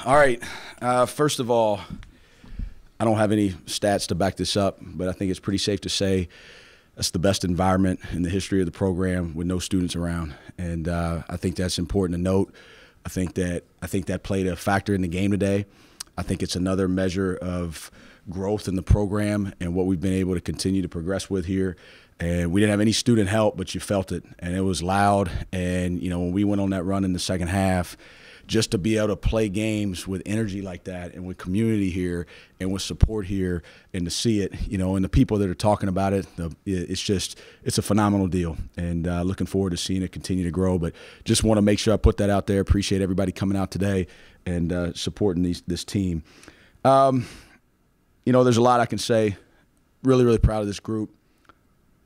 All right. First of all, I don't have any stats to back this up, but I think it's pretty safe to say that's the best environment in the history of the program with no students around. And I think that's important to note. I think that played a factor in the game today. I think it's another measure of growth in the program and what we've been able to continue to progress with here. And we didn't have any student help, but you felt it, and it was loud. And, you know, when we went on that run in the second half, just to be able to play games with energy like that and with community here and with support here and to see it, you know, and the people that are talking about it, it's a phenomenal deal. And looking forward to seeing it continue to grow. But just want to make sure I put that out there. Appreciate everybody coming out today and supporting this team. You know, there's a lot I can say. Really, really proud of this group.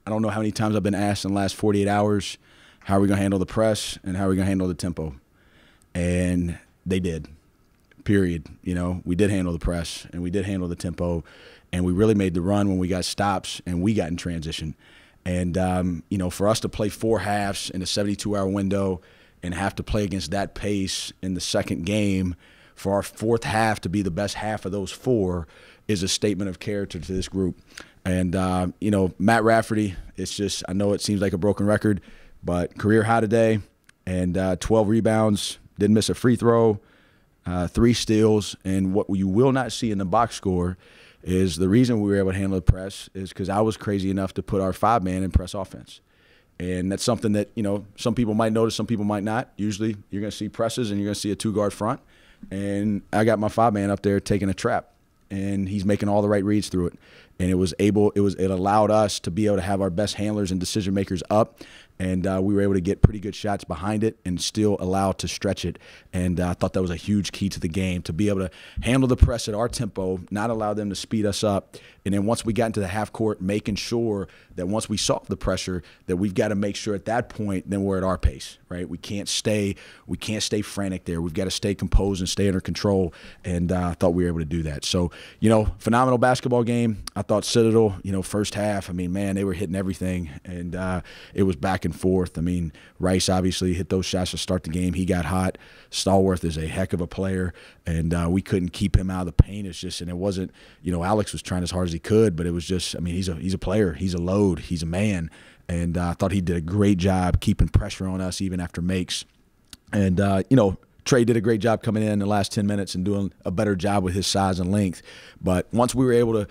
I don't know how many times I've been asked in the last 48 hours, how are we going to handle the press and how are we going to handle the tempo? And they did, period. You know, we did handle the press and we did handle the tempo, and we really made the run when we got stops and we got in transition. And, you know, for us to play 4 halves in a 72-hour window and have to play against that pace in the second game, for our fourth half to be the best half of those 4 is a statement of character to this group. And, you know, Matt Rafferty, it's just, I know it seems like a broken record, but career high today, and 12 rebounds, didn't miss a free throw, 3 steals. And what you will not see in the box score is the reason we were able to handle the press is because I was crazy enough to put our 5-man in press offense. And that's something that, you know, some people might notice, some people might not. Usually you're going to see presses and you're going to see a 2-guard front. And I got my 5-man up there taking a trap, and he's making all the right reads through it. And it allowed us to be able to have our best handlers and decision makers up, and we were able to get pretty good shots behind it and still allow to stretch it. And I thought that was a huge key to the game, to be able to handle the press at our tempo, not allow them to speed us up. And then once we got into the half court, making sure that once we solve the pressure, that we've got to make sure at that point then we're at our pace, right? We can't stay frantic there. We've got to stay composed and stay under control. And I thought we were able to do that. So, you know, phenomenal basketball game. I thought Citadel, you know, first half, I mean, man, they were hitting everything, and it was back and forth. I mean, Rice obviously hit those shots to start the game. He got hot. Stallworth is a heck of a player, and we couldn't keep him out of the paint. It's just, and it wasn't, you know, Alex was trying as hard as he could, but it was just, I mean, he's a player. He's a load. He's a man. And I thought he did a great job keeping pressure on us even after makes. And, you know, Trey did a great job coming in the last 10 minutes and doing a better job with his size and length. But once we were able to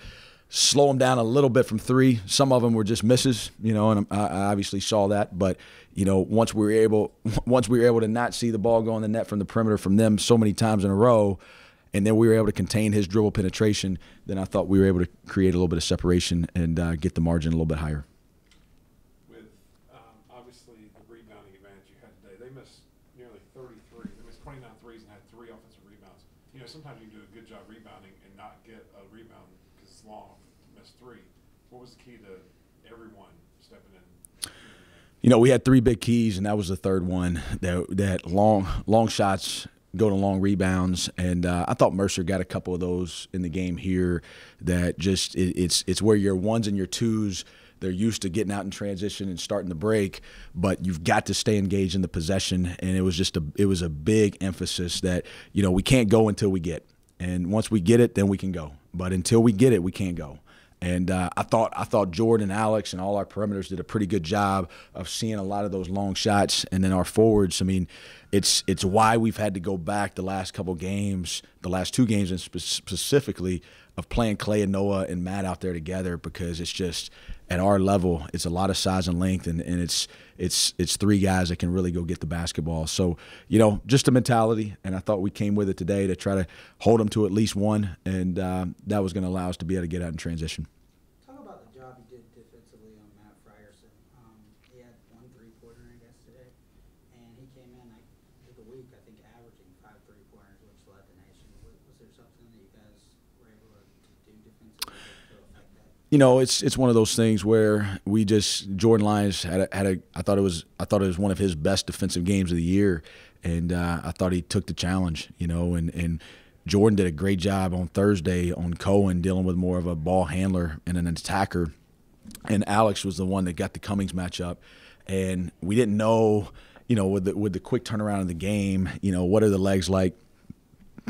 slow him down a little bit from 3, some of them were just misses, you know, and I obviously saw that. But, you know, once we were able to not see the ball go in the net from the perimeter from them so many times in a row, and then we were able to contain his dribble penetration, then I thought we were able to create a little bit of separation and get the margin a little bit higher. With obviously the rebounding advantage you had today, they missed nearly 33. They missed 29 threes and had 3 offensive rebounds. You know, sometimes you can do a good job rebounding and not get a rebound because it's long, miss 3. What was the key to everyone stepping in? You know, we had 3 big keys, and that was the third one. That long shots go to long rebounds, and I thought Mercer got a couple of those in the game here. That just it's where your 1s and your 2s, they're used to getting out in transition and starting the break, but you've got to stay engaged in the possession. And it was a big emphasis that, you know, we can't go until we get, and once we get it, then we can go. But until we get it, we can't go. And I thought Jordan, Alex, and all our perimeters did a pretty good job of seeing a lot of those long shots. And then our forwards, I mean, it's why we've had to go back the last couple games, the last 2 games and specifically, of playing Clay and Noah and Matt out there together, because it's just at our level, it's a lot of size and length, and it's 3 guys that can really go get the basketball. So, you know, just a mentality, and I thought we came with it today to try to hold them to at least 1, and that was going to allow us to be able to get out in transition. Talk about the job you did defensively on Matt Frierson. He had 1 3-pointer, I guess, today, and he came in like a week, I think, averaging 5 3-pointers, which led the nation. Was there something that you guys were able to do defensively to affect that? You know, it's one of those things where we just, Jordan Lyons had a I thought it was one of his best defensive games of the year, and I thought he took the challenge, you know, and Jordan did a great job on Thursday on Cohen, dealing with more of a ball handler and an attacker, and Alex was the one that got the Cummings matchup, and we didn't know, you know, with the quick turnaround of the game, you know, what are the legs like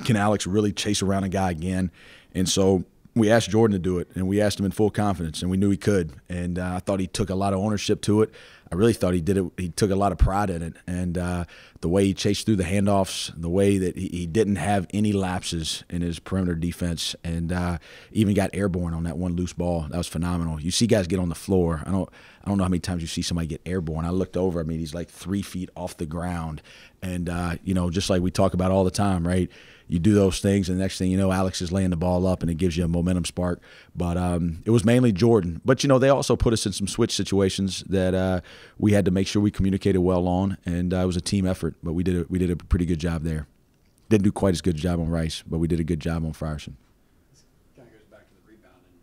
can Alex really chase around a guy again? And so we asked Jordan to do it, and we asked him in full confidence, and we knew he could. And I thought he took a lot of ownership to it. I really thought he did it. He took a lot of pride in it. And the way he chased through the handoffs, the way that he didn't have any lapses in his perimeter defense, and even got airborne on that one loose ball. That was phenomenal. You see guys get on the floor. I don't know how many times you see somebody get airborne. I looked over. I mean, he's like 3 feet off the ground. And, just like we talk about all the time, right? You do those things, and the next thing you know, Alex is laying the ball up, and it gives you a momentum spark. But it was mainly Jordan. But, they also put us in some switch situations that we had to make sure we communicated well on, and it was a team effort. But we did a pretty good job there. Didn't do quite as good a job on Rice, but we did a good job on Frierson. This kind of goes back to the rebounding.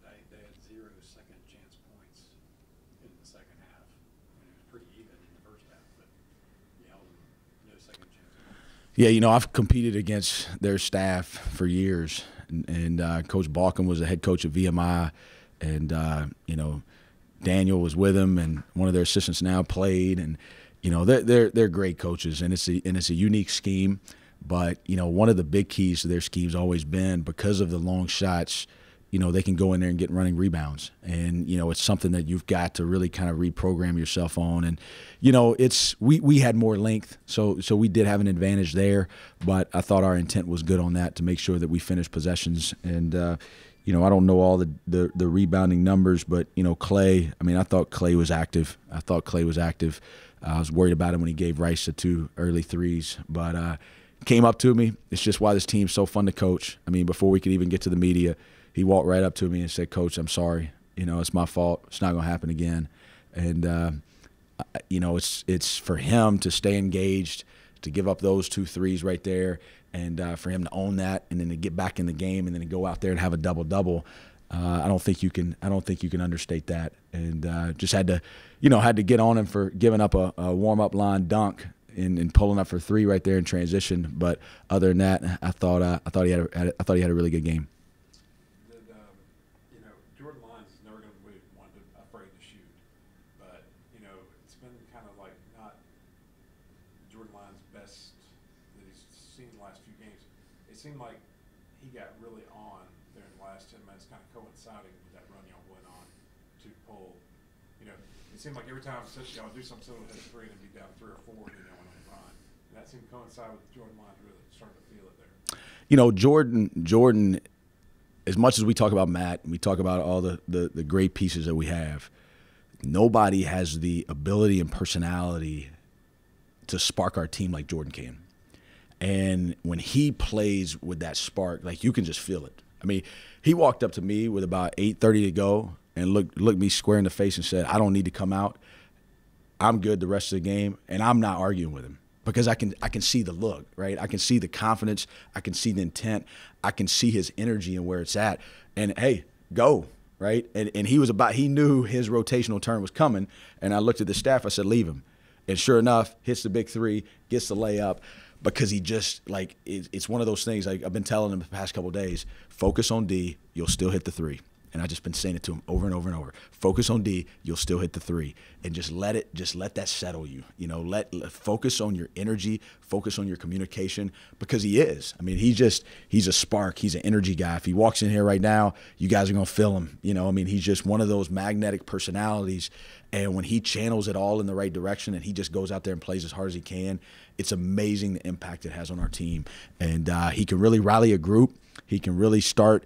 They had 0 second chance points in the second half. I mean, it was pretty even in the first half, but you held them no second chance points. Yeah, I've competed against their staff for years, and Coach Balkin was the head coach at VMI, and Daniel was with him, and one of their assistants now played, and they're great coaches, and it's a unique scheme. But one of the big keys to their scheme's always been, because of the long shots, they can go in there and get running rebounds, and it's something that you've got to really kind of reprogram yourself on. And we had more length, so we did have an advantage there. But I thought our intent was good on that, to make sure that we finished possessions. And I don't know all the rebounding numbers, but Clay. I mean, I thought Clay was active. I was worried about him when he gave Rice the 2 early threes, but came up to me. It's just why this team's so fun to coach. I mean, before we could even get to the media, he walked right up to me and said, "Coach, I'm sorry. It's my fault. It's not going to happen again." And it's for him to stay engaged, to give up those 2 threes right there, and for him to own that, and then to get back in the game, and then to go out there and have a double-double. I don't think you can understate that. And just had to get on him for giving up a warm-up line dunk and pulling up for 3 right there in transition. But other than that, I thought he had a really good game. Jordan Lyons is never going to be one afraid to shoot, but it's been kind of like not Jordan Lyons' best that he's seen the last few games. It seemed like he got really on there in the last 10 minutes, kind of coinciding with that run y'all went on to pull. It seemed like every time y'all do something similar, hit a 3 and be down 3 or 4, and then y'all went on a run. And that seemed to coincide with Jordan Lyons really starting to feel it there. Jordan, as much as we talk about Matt and we talk about all the great pieces that we have, nobody has the ability and personality to spark our team like Jordan can. And when he plays with that spark, like, you can just feel it. I mean, he walked up to me with about 8:30 to go and looked me square in the face and said, "I don't need to come out. I'm good the rest of the game." And I'm not arguing with him, because I can see the look, right? I can see the confidence. I can see the intent. I can see his energy and where it's at. And, hey, go, right? And he knew his rotational turn was coming. And I looked at the staff. I said, "Leave him." And sure enough, hits the big 3, gets the layup, because he just, like, it's one of those things. Like, I've been telling him the past couple of days, focus on D, you'll still hit the 3. And I've just been saying it to him over and over and over. Focus on D, you'll still hit the 3. And just let that settle you. Focus on your energy, focus on your communication, because he is. I mean, he's a spark. He's an energy guy. If he walks in here right now, you guys are going to feel him. He's just one of those magnetic personalities. And when he channels it all in the right direction and he just goes out there and plays as hard as he can, it's amazing the impact it has on our team. And he can really rally a group. He can really start,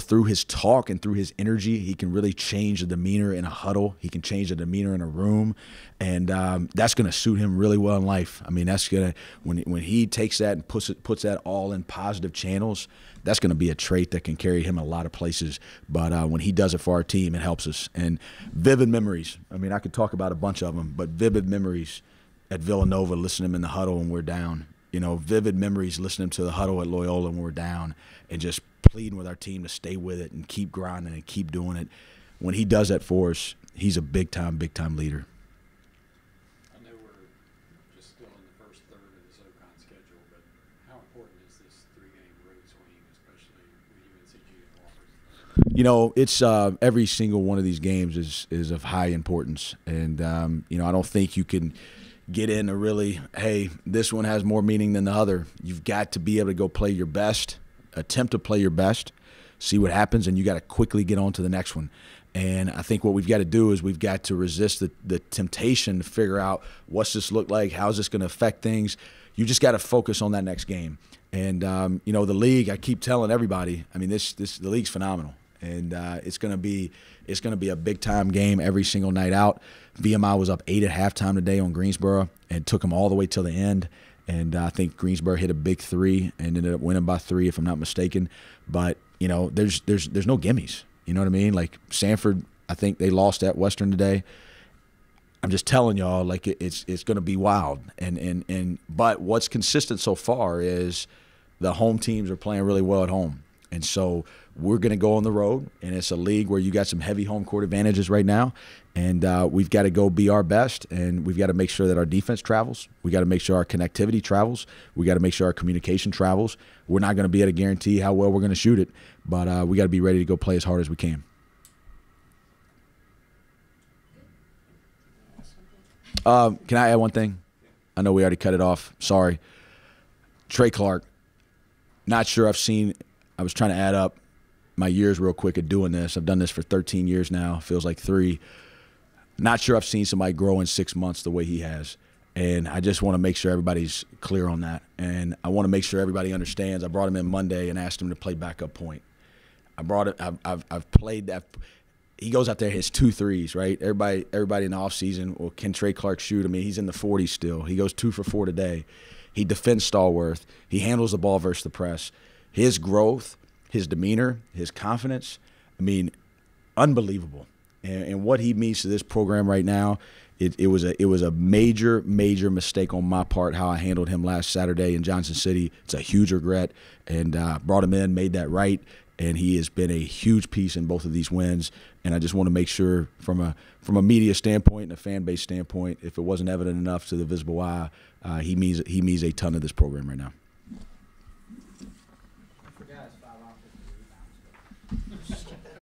through his talk and through his energy, he can really change the demeanor in a huddle. He can change the demeanor in a room, and that's going to suit him really well in life. I mean, that's going to, when he takes that and puts that all in positive channels, that's going to be a trait that can carry him a lot of places. But when he does it for our team, it helps us. And vivid memories. I mean, I could talk about a bunch of them, but vivid memories at Villanova, listening to him in the huddle when we're down. Vivid memories listening to the huddle at Loyola when we're down, and just pleading with our team to stay with it and keep grinding and keep doing it. When he does that for us, he's a big-time leader. I know we're just still in the first third of the SoCon schedule, but how important is this 3-game road swing, especially with UNCG and Wofford? It's every single one of these games is of high importance. And, I don't think you can get into really, hey, this one has more meaning than the other. You've got to be able to go play your best, attempt to play your best, see what happens, and you got to quickly get on to the next one. And I think what we've got to do is we've got to resist the temptation to figure out what's this look like, how's this going to affect things. You just got to focus on that next game. And you know, the league, I keep telling everybody, I mean, the league's phenomenal, and it's going to be a big time game every single night out. VMI was up 8 at halftime today on Greensboro and took them all the way till the end. And I think Greensboro hit a big 3 and ended up winning by 3, if I'm not mistaken. But you know, there's no gimmies. You know what I mean? Like Sanford, I think they lost at Western today. I'm just telling y'all, like it's going to be wild. But what's consistent so far is the home teams are playing really well at home, and so we're going to go on the road, and it's a league where you got some heavy home court advantages right now, and we've got to go be our best, and we've got to make sure that our defense travels. We got to make sure our connectivity travels. We got to make sure our communication travels. We're not going to be able to guarantee how well we're going to shoot it, but we got to be ready to go play as hard as we can. Can I add one thing? I know we already cut it off. Sorry. Trey Clark, not sure I've seen – I was trying to add up my years real quick at doing this. I've done this for 13 years now. Feels like 3. Not sure I've seen somebody grow in 6 months the way he has. And I just want to make sure everybody's clear on that. And I want to make sure everybody understands. I brought him in Monday and asked him to play backup point. I've played that – he goes out there, hits 2 threes, right? Everybody in the offseason, well, can Trey Clark shoot? I mean, he's in the 40s still. He goes 2 for 4 today. He defends Stallworth. He handles the ball versus the press. His growth, his demeanor, his confidence, I mean, unbelievable. And what he means to this program right now, it was a major mistake on my part how I handled him last Saturday in Johnson City. It's a huge regret, and brought him in, made that right. And he has been a huge piece in both of these wins. And I just want to make sure from a media standpoint and a fan base standpoint, if it wasn't evident enough to the visible eye, he means a ton to this program right now.